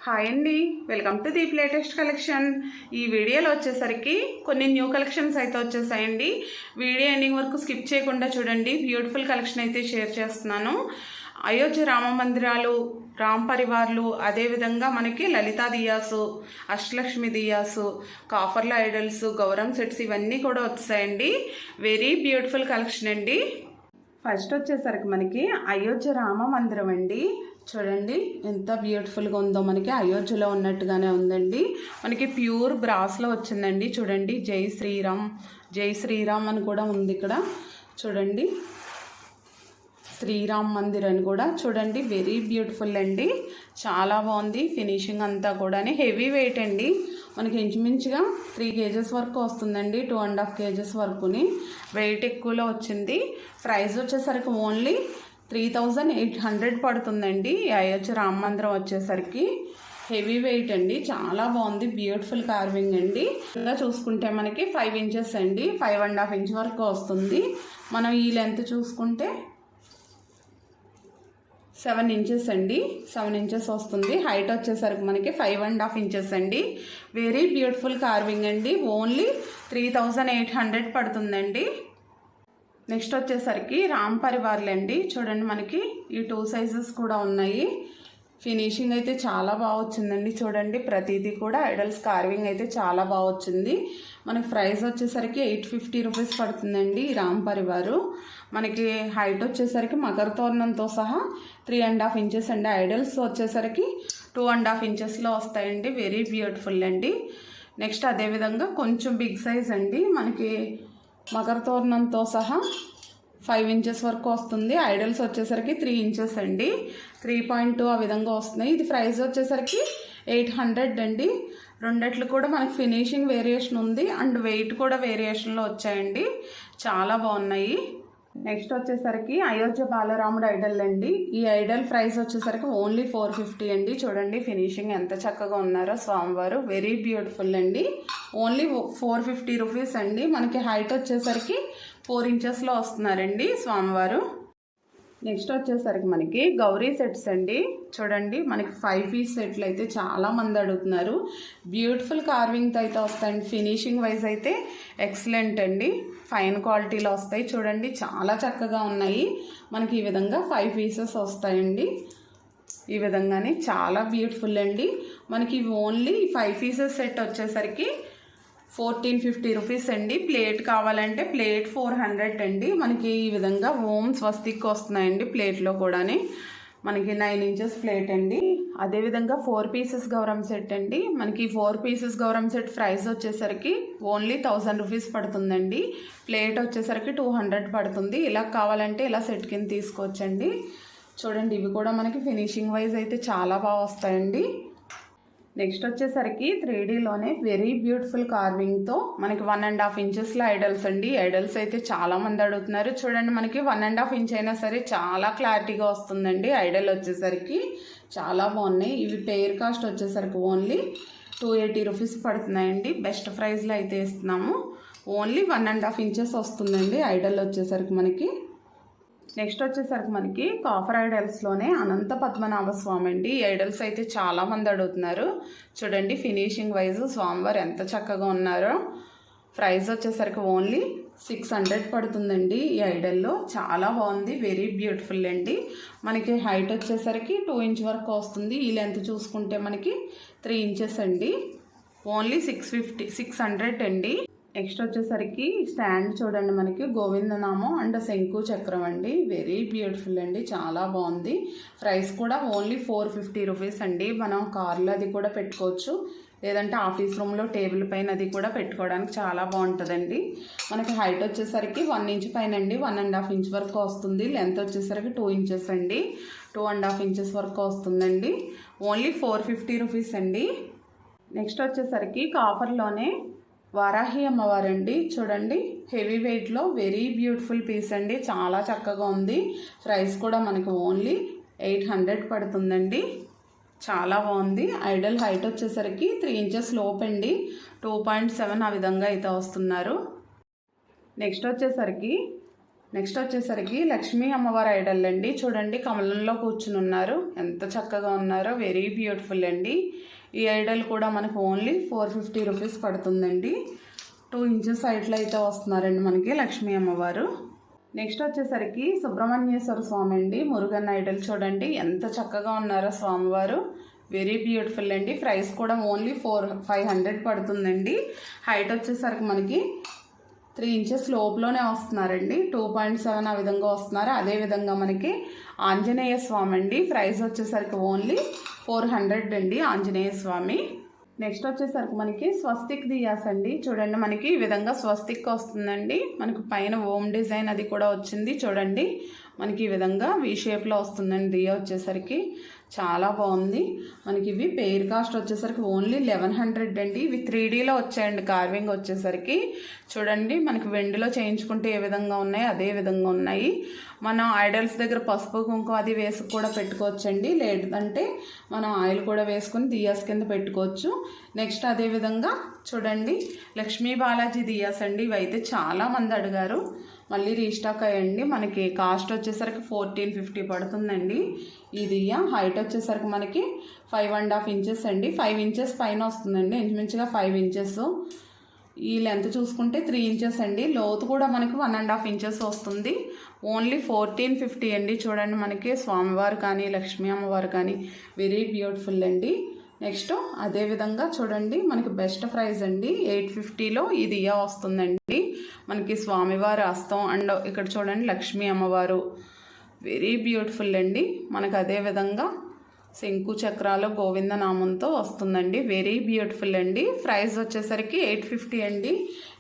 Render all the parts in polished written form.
Hi అండి, welcome to Deep latest collection. ఈ వీడియోలో వచ్చేసరికి కొన్ని న్యూ కలెక్షన్స్ అయితే వచ్చేసాయండి. వీడియో ఎండింగ్ వరకు స్కిప్ చేయకుండా చూడండి. బ్యూటిఫుల్ కలెక్షన్ అయితే షేర్ చేస్తున్నాను. అయోధ్య రామ మందిరాలు, రామ్ పరివార్లు, అదేవిధంగా మనకి లలితా దియాసు, అష్టలక్ష్మి దియాసు, కాఫర్ల ఐడల్స్, గౌరమ్ సెట్స్ ఇవన్నీ కూడా వచ్చాయండి. వెరీ బ్యూటిఫుల్ కలెక్షన్ అండి. ఫస్ట్ వచ్చేసరికి మనకి అయోధ్య రామ మందిరం అండి. చూడండి ఎంత బ్యూటిఫుల్గా ఉందో, మనకి అయోధ్యలో ఉన్నట్టుగానే ఉందండి. మనకి ప్యూర్ బ్రాస్లో వచ్చిందండి. చూడండి జై శ్రీరామ్, జై శ్రీరామ్ అని కూడా ఉంది ఇక్కడ. చూడండి శ్రీరామ్ మందిర్ అని కూడా చూడండి. వెరీ బ్యూటిఫుల్ అండి, చాలా బాగుంది. ఫినిషింగ్ అంతా కూడా హెవీ వెయిట్ అండి. మనకి ఇంచుమించుగా 3 kgs వరకు వస్తుందండి. 2.5 kgs వరకుని వెయిట్ ఎక్కువలో వచ్చింది. ప్రైస్ వచ్చేసరికి ఓన్లీ 3800 పడుతుందండి. అయోధ్య రామ మందిరం వచ్చేసరికి హెవీ వెయిట్ అండి, చాలా బాగుంది. బ్యూటిఫుల్ కార్వింగ్ అండి. ఇలా చూసుకుంటే మనకి 5 inches అండి, 5.5 inch వరకు వస్తుంది. మనం ఈ లెంత్ చూసుకుంటే 7 inches అండి, 7 inches వస్తుంది. హైట్ వచ్చేసరికి మనకి 5.5 inches అండి. వెరీ బ్యూటిఫుల్ కార్వింగ్ అండి. ఓన్లీ 3800 పడుతుందండి. నెక్స్ట్ వచ్చేసరికి రామ్ పరివార్లు అండి. చూడండి మనకి ఈ 2 sizes కూడా ఉన్నాయి. ఫినిషింగ్ అయితే చాలా బాగా వచ్చిందండి. చూడండి ప్రతిదీ కూడా ఐడల్స్ కార్వింగ్ అయితే చాలా బాగా వచ్చింది. మనకి ప్రైస్ వచ్చేసరికి 850 రూపీస్ పడుతుందండి. రామ్ పరివారు మనకి హైట్ వచ్చేసరికి మకర తోరణంతో సహా 3.5 inches అండి. ఐడల్స్ వచ్చేసరికి 2.5 inchesలో వస్తాయండి. వెరీ బ్యూటిఫుల్ అండి. నెక్స్ట్ అదేవిధంగా కొంచెం బిగ్ సైజ్ అండి. మనకి మకర తోరణంతో సహా 5 inches వరకు వస్తుంది. ఐడల్స్ వచ్చేసరికి 3 inches అండి, 3.2 ఆ విధంగా వస్తున్నాయి. ఇది ప్రైస్ వచ్చేసరికి 800 అండి. రెండిట్లు కూడా మనకి ఫినిషింగ్ వేరియేషన్ ఉంది అండ్ వెయిట్ కూడా వేరియేషన్లో వచ్చాయండి, చాలా బాగున్నాయి. నెక్స్ట్ వచ్చేసరికి అయోధ్య బాలరాముడు ఐడల్ అండి. ఈ ఐడల్ ప్రైస్ వచ్చేసరికి ఓన్లీ 450 అండి. చూడండి ఫినిషింగ్ ఎంత చక్కగా ఉన్నారో స్వామివారు. వెరీ బ్యూటిఫుల్ అండి. ఓన్లీ 450 రూపీస్ అండి. మనకి హైట్ వచ్చేసరికి 4 inchesలో వస్తున్నారండి స్వామివారు. నెక్స్ట్ వచ్చేసరికి మనకి గౌరీ సెట్స్ అండి. చూడండి మనకి 5 piece సెట్లు అయితే చాలా మంది అడుగుతున్నారు. బ్యూటిఫుల్ కార్వింగ్తో అయితే వస్తాయండి. ఫినిషింగ్ వైజ్ అయితే ఎక్సలెంట్ అండి, ఫైన్ క్వాలిటీలో వస్తాయి. చూడండి చాలా చక్కగా ఉన్నాయి. మనకి ఈ విధంగా 5 pieces వస్తాయండి. ఈ విధంగానే చాలా బ్యూటిఫుల్ అండి. మనకి ఓన్లీ 5 pieces సెట్ వచ్చేసరికి 1450 రూపీస్ అండి. ప్లేట్ కావాలంటే ప్లేట్ 400 అండి. మనకి ఈ విధంగా ఓం స్వస్తిక్ వస్తున్నాయండి. ప్లేట్లో కూడా మనకి 9 inches ప్లేట్ అండి. అదేవిధంగా 4 pieces గౌరమ్ సెట్ అండి. మనకి 4 pieces గౌరమ్ సెట్ ప్రైస్ వచ్చేసరికి ఓన్లీ 1000 రూపీస్ పడుతుందండి. ప్లేట్ వచ్చేసరికి 200 పడుతుంది. ఇలా కావాలంటే ఇలా సెట్ కింద తీసుకోవచ్చండి. చూడండి ఇవి కూడా మనకి ఫినిషింగ్ వైజ్ అయితే చాలా బాగా వస్తాయండి. నెక్స్ట్ వచ్చేసరికి 3Dలోనే వెరీ బ్యూటిఫుల్ కార్వింగ్తో మనకి 1.5 inchesలో ఐడల్స్ అండి. ఐడల్స్ అయితే చాలామంది అడుగుతున్నారు. చూడండి మనకి 1.5 inch అయినా సరే చాలా క్లారిటీగా వస్తుందండి. ఐడల్ వచ్చేసరికి చాలా బాగున్నాయి. ఇవి పెయిర్ కాస్ట్ వచ్చేసరికి ఓన్లీ 280 రూపీస్ పడుతున్నాయండి. బెస్ట్ ప్రైస్లో అయితే ఇస్తున్నాము. ఓన్లీ 1.5 inches వస్తుందండి ఐడల్ వచ్చేసరికి మనకి. నెక్స్ట్ వచ్చేసరికి మనకి కాఫర్ ఐడల్స్లోనే అనంత పద్మనాభ స్వామి అండి. ఈ ఐడల్స్ అయితే చాలామంది అడుగుతున్నారు. చూడండి ఫినిషింగ్ వైజ్ స్వామివారు ఎంత చక్కగా ఉన్నారో. ప్రైస్ వచ్చేసరికి ఓన్లీ 600 పడుతుందండి. ఈ ఐడల్లో చాలా బాగుంది, వెరీ బ్యూటిఫుల్ అండి. మనకి హైట్ వచ్చేసరికి 2 inch వరకు వస్తుంది. ఈ లెంత్ చూసుకుంటే మనకి 3 inches అండి. ఓన్లీ 600 అండి. నెక్స్ట్ వచ్చేసరికి స్టాండ్ చూడండి మనకి గోవిందనామం అండ్ శంకు చక్రం అండి. వెరీ బ్యూటిఫుల్ అండి, చాలా బాగుంది. ప్రైస్ కూడా ఓన్లీ 450 రూపీస్ అండి. మనం కార్లో అది కూడా పెట్టుకోవచ్చు, లేదంటే ఆఫీస్ రూమ్లో టేబుల్ పైన అది కూడా పెట్టుకోవడానికి చాలా బాగుంటుందండి. మనకి హైట్ వచ్చేసరికి 1 inch పైన అండి, 1.5 inch వరకు వస్తుంది. లెంత్ వచ్చేసరికి 2 inches అండి, 2.5 inches వరకు వస్తుందండి. ఓన్లీ 450 రూపీస్ అండి. నెక్స్ట్ వచ్చేసరికి కాపర్లోనే వారాహి అమ్మవారండి. చూడండి హెవీ వెయిట్లో వెరీ బ్యూటిఫుల్ పీస్ అండి, చాలా చక్కగా ఉంది. ప్రైస్ కూడా మనకి ఓన్లీ 800 పడుతుందండి. చాలా బాగుంది. ఐడల్ హైట్ వచ్చేసరికి 3 inches లోపు అండి, 2.7 ఆ విధంగా అయితే వస్తున్నారు. నెక్స్ట్ వచ్చేసరికి నెక్స్ట్ వచ్చేసరికి లక్ష్మీ అమ్మవారి ఐడల్ అండి. చూడండి కమలంలో కూర్చుని ఉన్నారు, ఎంత చక్కగా ఉన్నారో, వెరీ బ్యూటిఫుల్ అండి. ఈ ఐడల్ కూడా మనకు ఓన్లీ 450 రూపీస్ పడుతుందండి. 2 ఇంచెస్ హైట్లో అయితే వస్తున్నారండి మనకి లక్ష్మీ అమ్మవారు. నెక్స్ట్ వచ్చేసరికి సుబ్రహ్మణ్యేశ్వర స్వామి అండి, మురుగన్ ఐడల్. చూడండి ఎంత చక్కగా ఉన్నారో స్వామివారు, వెరీ బ్యూటిఫుల్ అండి. ప్రైస్ కూడా ఓన్లీ 500 పడుతుందండి. హైట్ వచ్చేసరికి మనకి 3 ఇంచెస్ లోపులోనే వస్తున్నారండి, 2.7 ఆ విధంగా వస్తున్నారు. అదేవిధంగా మనకి ఆంజనేయ స్వామి అండి, ప్రైస్ వచ్చేసరికి ఓన్లీ 400 అండి ఆంజనేయ స్వామి. నెక్స్ట్ వచ్చేసరికి మనకి స్వస్తిక్ దియాస్ అండి. చూడండి మనకి ఈ విధంగా స్వస్తిక్ వస్తుందండి, మనకు పైన ఓం డిజైన్ అది కూడా వచ్చింది. చూడండి మనకి ఈ విధంగా వి షేప్లో వస్తుందండి దియా వచ్చేసరికి, చాలా బాగుంది. మనకి ఇవి పెయిర్ కాస్ట్ వచ్చేసరికి ఓన్లీ 1100 అండి. ఇవి 3Dలో వచ్చాయండి కార్వింగ్ వచ్చేసరికి. చూడండి మనకి వెండిలో చేయించుకుంటే ఏ విధంగా ఉన్నాయి అదే విధంగా ఉన్నాయి. మనం ఐడల్స్ దగ్గర పసుపు కుంకుమ అది వేసి కూడా పెట్టుకోవచ్చండి, లేదంటే మనం ఆయిల్ కూడా వేసుకుని దియాస్ కింద పెట్టుకోవచ్చు. నెక్స్ట్ అదేవిధంగా చూడండి లక్ష్మీ బాలాజీ దియాస్ అండి. ఇవైతే చాలామంది అడిగారు, మళ్ళీ రీస్టాక్ అయ్యండి. మనకి కాస్ట్ వచ్చేసరికి 1450 పడుతుందండి. ఈ దియ్య హైట్ వచ్చేసరికి మనకి 5.5 ఇంచెస్ అండి, 5 ఇంచెస్ పైన వస్తుందండి, ఇంచుమించుగా 5 ఇంచెస్. ఈ లెంత్ చూసుకుంటే 3 ఇంచెస్ అండి, లోతు కూడా మనకి 1.5 ఇంచెస్ వస్తుంది. ఓన్లీ 1450 అండి. చూడండి మనకి స్వామివారు కానీ లక్ష్మీ అమ్మవారు కానీ వెరీ బ్యూటిఫుల్ అండి. నెక్స్ట్ అదేవిధంగా చూడండి మనకి బెస్ట్ ప్రైస్ అండి, 850లో ఈ దియా వస్తుందండి. మనకి స్వామివారి హస్తం అండ్ ఇక్కడ చూడండి లక్ష్మీ అమ్మవారు, వెరీ బ్యూటిఫుల్ అండి. మనకు అదేవిధంగా శంకు చక్రాలు గోవింద నామంతో వస్తుందండి, వెరీ బ్యూటిఫుల్ అండి. ప్రైస్ వచ్చేసరికి 850 అండి.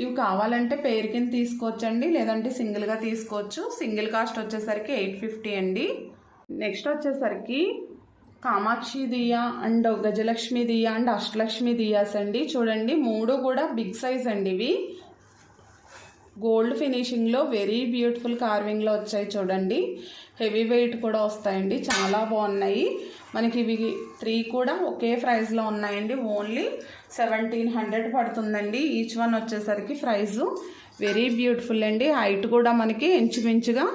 ఇవి కావాలంటే పేరు కింద తీసుకోవచ్చండి, లేదంటే సింగిల్గా తీసుకోవచ్చు. సింగిల్ కాస్ట్ వచ్చేసరికి 850 అండి. నెక్స్ట్ వచ్చేసరికి కామాక్షి దియా and Gajalakshmi Diya and Ashtalakshmi diyas అండి. చూడండి 3 కూడా బిగ్ సైజ్ అండి. ఇవి గోల్డ్ ఫినిషింగ్లో వెరీ బ్యూటిఫుల్ కార్వింగ్లో వచ్చాయి. చూడండి హెవీ వెయిట్ కూడా వస్తాయండి, చాలా బాగున్నాయి. మనకి ఇవి 3 కూడా ఒకే ప్రైస్లో ఉన్నాయండి, ఓన్లీ 1700 పడుతుందండి. ఈచ్ వన్ వచ్చేసరికి ప్రైజు వెరీ బ్యూటిఫుల్ అండి. హైట్ కూడా మనకి ఇంచుమించుగా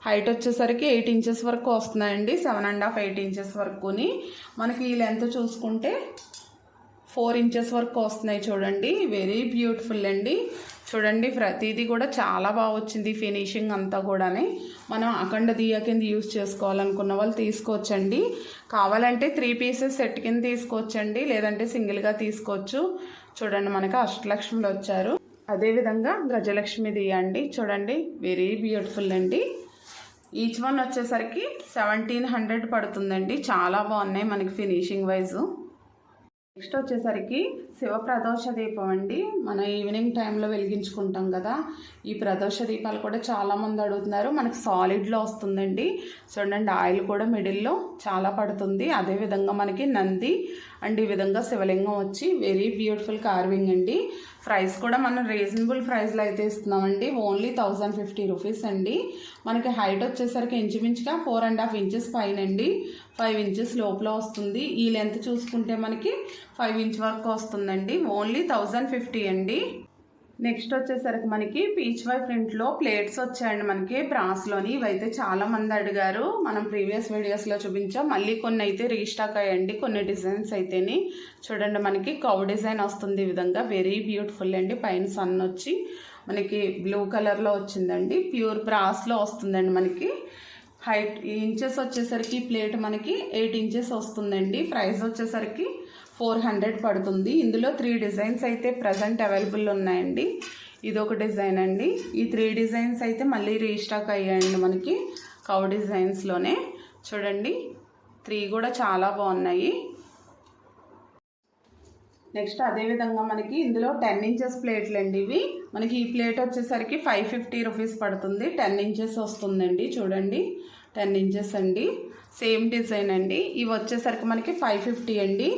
హైట్ వచ్చేసరికి 8 ఇంచెస్ వరకు వస్తున్నాయండి, 7.5 8 ఇంచెస్ వరకుని. మనకి ఈ లెంత్ చూసుకుంటే 4 ఇంచెస్ వరకు వస్తున్నాయి. చూడండి వెరీ బ్యూటిఫుల్ అండి. చూడండి ప్రతిదీ కూడా చాలా బాగా వచ్చింది, ఫినిషింగ్ అంతా కూడా. మనం అఖండ దియా కింద యూజ్ చేసుకోవాలనుకున్న వాళ్ళు తీసుకోవచ్చండి. కావాలంటే 3 పీసెస్ సెట్ కింద తీసుకోవచ్చండి, లేదంటే సింగిల్గా తీసుకోవచ్చు. చూడండి మనకి అష్టలక్ష్మిలు వచ్చారు. అదేవిధంగా గజలక్ష్మి దియా అండి. చూడండి వెరీ బ్యూటిఫుల్ అండి. ఈచ్ వన్ వచ్చేసరికి 1700 పడుతుందండి, చాలా బాగున్నాయి మనకి ఫినిషింగ్ వైజు. నెక్స్ట్ వచ్చేసరికి శివ ప్రదోష దీపం అండి. మన ఈవినింగ్ టైంలో వెలిగించుకుంటాం కదా, ఈ ప్రదోష దీపాలు కూడా చాలామంది అడుగుతున్నారు. మనకి సాలిడ్లో వస్తుందండి. చూడండి ఆయిల్ కూడా మిడిల్లో చాలా పడుతుంది. అదేవిధంగా మనకి నంది అండ్ ఈ విధంగా శివలింగం వచ్చి వెరీ బ్యూటిఫుల్ కార్వింగ్ అండి. ప్రైస్ కూడా మనం రీజనబుల్ ప్రైస్లో అయితే ఇస్తున్నామండి, ఓన్లీ 1050 రూపీస్ అండి. మనకి హైట్ వచ్చేసరికి ఇంచుమించుగా 4.5 ఇంచెస్ పైన అండి, 5 ఇంచెస్ లోపల వస్తుంది. ఈ లెంత్ చూసుకుంటే మనకి 5 ఇంచ్ వరకు వస్తుందండి, ఓన్లీ 1050 అండి. నెక్స్ట్ వచ్చేసరికి మనకి పీచ్ వై ప్రింట్లో ప్లేట్స్ వచ్చాయండి మనకి బ్రాస్లోని. ఇవైతే చాలా మంది అడిగారు, మనం ప్రీవియస్ వీడియోస్లో చూపించాం. మళ్ళీ కొన్ని అయితే రీస్టాక్ అయ్యండి, కొన్ని డిజైన్స్ అయితేని. చూడండి మనకి కౌ డిజైన్ వస్తుంది ఈ విధంగా, వెరీ బ్యూటిఫుల్ అండి. పైన సన్ వచ్చి మనకి బ్లూ కలర్లో వచ్చిందండి, ప్యూర్ బ్రాస్లో వస్తుందండి. మనకి హైట్ ఇంచెస్ వచ్చేసరికి ప్లేట్ మనకి 8 ఇంచెస్ వస్తుందండి. ప్రైస్ వచ్చేసరికి 400 పడుతుంది. ఇందులో 3 డిజైన్స్ అయితే ప్రజెంట్ అవైలబుల్ ఉన్నాయండి. ఇదొక డిజైన్ అండి. ఈ 3 డిజైన్స్ అయితే మళ్ళీ రీస్టాక్ అయ్యాయండి మనకి కౌ డిజైన్స్లోనే. చూడండి 3 కూడా చాలా బాగున్నాయి. నెక్స్ట్ అదేవిధంగా మనకి ఇందులో 10 ఇంచెస్ ప్లేట్లు అండి. ఇవి మనకి ఈ ప్లేట్ వచ్చేసరికి 550 రూపీస్ పడుతుంది, 10 ఇంచెస్ వస్తుందండి. చూడండి 10 ఇంచెస్ అండి, సేమ్ డిజైన్ అండి. ఇవి వచ్చేసరికి మనకి 550 అండి.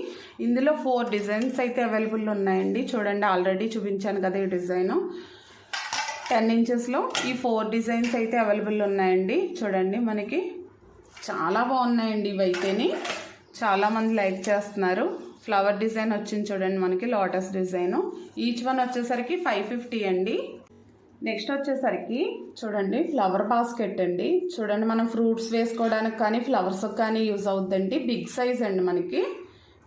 ఇందులో 4 డిజైన్స్ అయితే అవైలబుల్ ఉన్నాయండి. చూడండి ఆల్రెడీ చూపించాను కదా ఈ డిజైను. 10 ఇంచెస్లో ఈ 4 డిజైన్స్ అయితే అవైలబుల్ ఉన్నాయండి. చూడండి మనకి చాలా బాగున్నాయండి ఇవైతేని, చాలామంది లైక్ చేస్తున్నారు. ఫ్లవర్ డిజైన్ వచ్చింది చూడండి మనకి, లోటస్ డిజైను. ఈచ్ వన్ వచ్చేసరికి 550 అండి. నెక్స్ట్ వచ్చేసరికి చూడండి ఫ్లవర్ బాస్కెట్ అండి. చూడండి మనం ఫ్రూట్స్ వేసుకోవడానికి కానీ ఫ్లవర్స్ కానీ యూజ్ అవుద్దండి. బిగ్ సైజ్ అండి, మనకి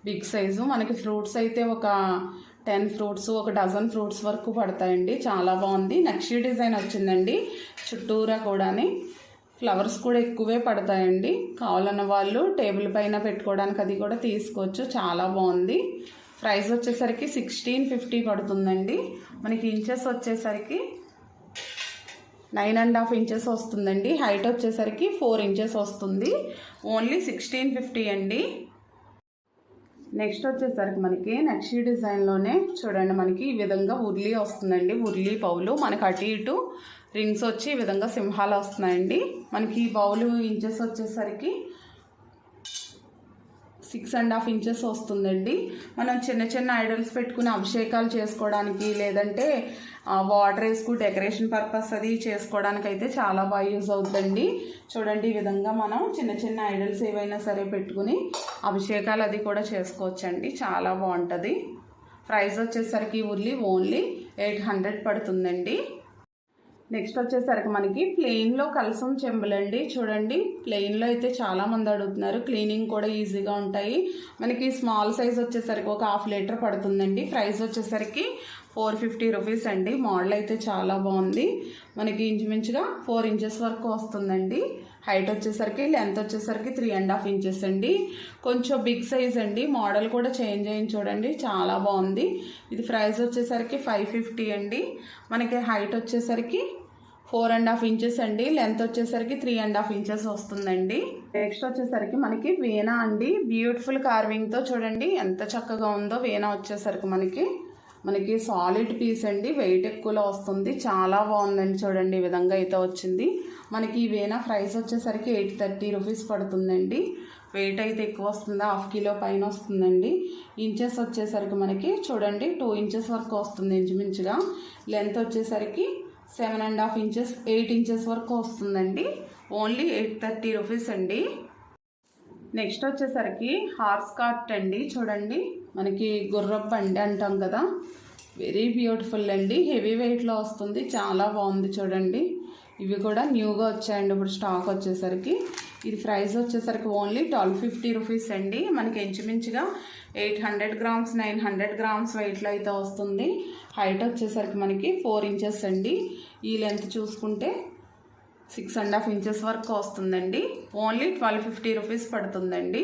బిగ్ సైజు. మనకి ఫ్రూట్స్ అయితే ఒక 10 ఫ్రూట్స్, ఒక డజన్ ఫ్రూట్స్ వరకు పడతాయండి. చాలా బాగుంది. నక్షి డిజైన్ వచ్చిందండి చుట్టూరా కూడాని. ఫ్లవర్స్ కూడా ఎక్కువే పడతాయండి. కావాలన్న వాళ్ళు టేబుల్ పైన పెట్టుకోవడానికి అది కూడా తీసుకోవచ్చు. చాలా బాగుంది. ప్రైస్ వచ్చేసరికి 1650 పడుతుందండి. మనకి ఇంచెస్ వచ్చేసరికి 9.5 ఇంచెస్ వస్తుందండి. హైట్ వచ్చేసరికి 4 ఇంచెస్ వస్తుంది. ఓన్లీ 1650 అండి. నెక్స్ట్ వచ్చేసరికి మనకి నక్షి డిజైన్లోనే చూడండి మనకి ఈ విధంగా ఉర్లీ వస్తుందండి. ఉర్లీ బౌలు మనకి అటు ఇటు రింగ్స్ వచ్చి ఈ విధంగా సింహాలు వస్తున్నాయండి. మనకి ఈ బౌలు ఇంచెస్ వచ్చేసరికి 6.5 ఇంచెస్ వస్తుందండి. మనం చిన్న చిన్న ఐడల్స్ పెట్టుకుని అభిషేకాలు చేసుకోవడానికి, లేదంటే వాటర్ వేసుకు డెకరేషన్ పర్పస్ అది చేసుకోవడానికి అయితే చాలా బాగా యూజ్ అవుతుందండి. చూడండి ఈ విధంగా మనం చిన్న చిన్న ఐడల్స్ ఏవైనా సరే పెట్టుకుని అభిషేకాలు అది కూడా చేసుకోవచ్చండి. చాలా బాగుంటుంది. ప్రైస్ వచ్చేసరికి ఉర్లీ ఓన్లీ 800 పడుతుందండి. నెక్స్ట్ వచ్చేసరికి మనకి ప్లెయిన్లో కలసం చెంబులండి. చూడండి ప్లెయిన్లో అయితే చాలామంది అడుగుతున్నారు. క్లీనింగ్ కూడా ఈజీగా ఉంటాయి. మనకి స్మాల్ సైజ్ వచ్చేసరికి ఒక 1/2 లీటర్ పడుతుందండి. ప్రైస్ వచ్చేసరికి 450 రూపీస్ అండి. మోడల్ అయితే చాలా బాగుంది. మనకి ఇంచుమించుగా 4 ఇంచెస్ వరకు వస్తుందండి. హైట్ వచ్చేసరికి, లెంత్ వచ్చేసరికి 3.5 ఇంచెస్ అండి. కొంచెం బిగ్ సైజ్ అండి. మోడల్ కూడా చేంజ్ అయ్యింది చూడండి, చాలా బాగుంది. ఇది ప్రైస్ వచ్చేసరికి 550 అండి. మనకి హైట్ వచ్చేసరికి 4.5 ఇంచెస్ అండి. లెంత్ వచ్చేసరికి 3.5 ఇంచెస్ వస్తుందండి. నెక్స్ట్ వచ్చేసరికి మనకి వీణా అండి. బ్యూటిఫుల్ కార్వింగ్తో చూడండి ఎంత చక్కగా ఉందో. వీణా వచ్చేసరికి మనకి సాలిడ్ పీస్ అండి. వెయిట్ ఎక్కువలో వస్తుంది. చాలా బాగుందండి. చూడండి ఈ విధంగా అయితే వచ్చింది. మనకి ఈ వీణా ప్రైస్ వచ్చేసరికి 830 రూపీస్ పడుతుందండి. వెయిట్ అయితే ఎక్కువ వస్తుంది, 1/2 కిలో పైన వస్తుందండి. ఇంచెస్ వచ్చేసరికి మనకి చూడండి 2 ఇంచెస్ వరకు వస్తుంది ఇంచుమించుగా. లెంత్ వచ్చేసరికి 7.5 ఇంచెస్, 8 ఇంచెస్ వరకు వస్తుందండి. ఓన్లీ 830 రూపీస్ అండి. నెక్స్ట్ వచ్చేసరికి హార్స్ కార్ట్ అండి. చూడండి మనకి గుర్రపు బండి అంటాం కదా, వెరీ బ్యూటిఫుల్ అండి. హెవీ వెయిట్లో వస్తుంది. చాలా బాగుంది చూడండి. ఇవి కూడా న్యూగా వచ్చాయండి ఇప్పుడు స్టాక్ వచ్చేసరికి. ఇది ప్రైస్ వచ్చేసరికి ఓన్లీ 1250 రూపీస్ అండి. మనకి ఇంచుమించుగా 800 గ్రామ్స్ 900 గ్రామ్స్ వెయిట్లో అయితే వస్తుంది. హైట్ వచ్చేసరికి మనకి 4 ఇంచెస్ అండి. ఈ లెంత్ చూసుకుంటే 6.5 ఇంచెస్ వరకు వస్తుందండి. ఓన్లీ 1250 రూపీస్ పడుతుందండి.